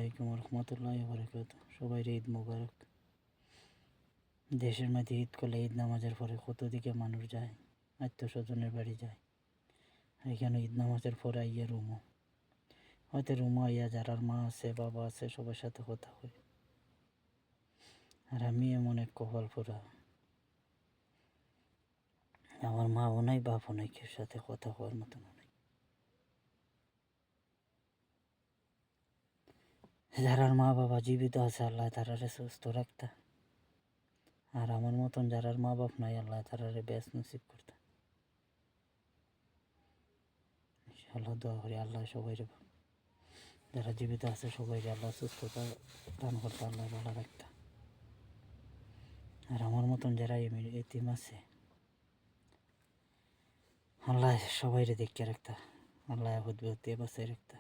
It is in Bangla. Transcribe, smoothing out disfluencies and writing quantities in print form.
আলাইকুম রহমতুল্লাহি ওয়া বারাকাতুহু। সবাইরে ঈদ মোবারক। দেশের মধ্যে ঈদ করলে ঈদ নামাজের পরে কত দিকে মানুষ যায়, আত্মীয়স্বজনের বাড়ি যায়। এখানে ঈদ নামাজের পরে আইয়া রুমো, হয়তো রুমো আইয়া যারার মা আছে বাবা আছে সবার সাথে কথা হয়। আর আমি এমন এক কপাল পোড়া, আমার মাও নাই বাপও নাই, কেউ সাথে কথা হওয়ার মতন নাই। যারার মা বাবা জীবিত আছে আল্লাহ তারারে সুস্থ রাখতা, আর আমার মতন যারার মা বাপ নাই আল্লাহ তারারে বেশ নসিব করতা। ইনশাআল্লাহ দোয়া করি আল্লাহ সবাই যারা জীবিত আছে সবাইকে আল্লাহ সুস্থতা দান করতে, আল্লাহ ভালো রাখতা। আর আমার মতন যারা এতিম আছে আল্লাহ সবাইরে দেখে রাখতা, আল্লাহ হুদ বাঁচিয়ে বাঁচাই রাখতা।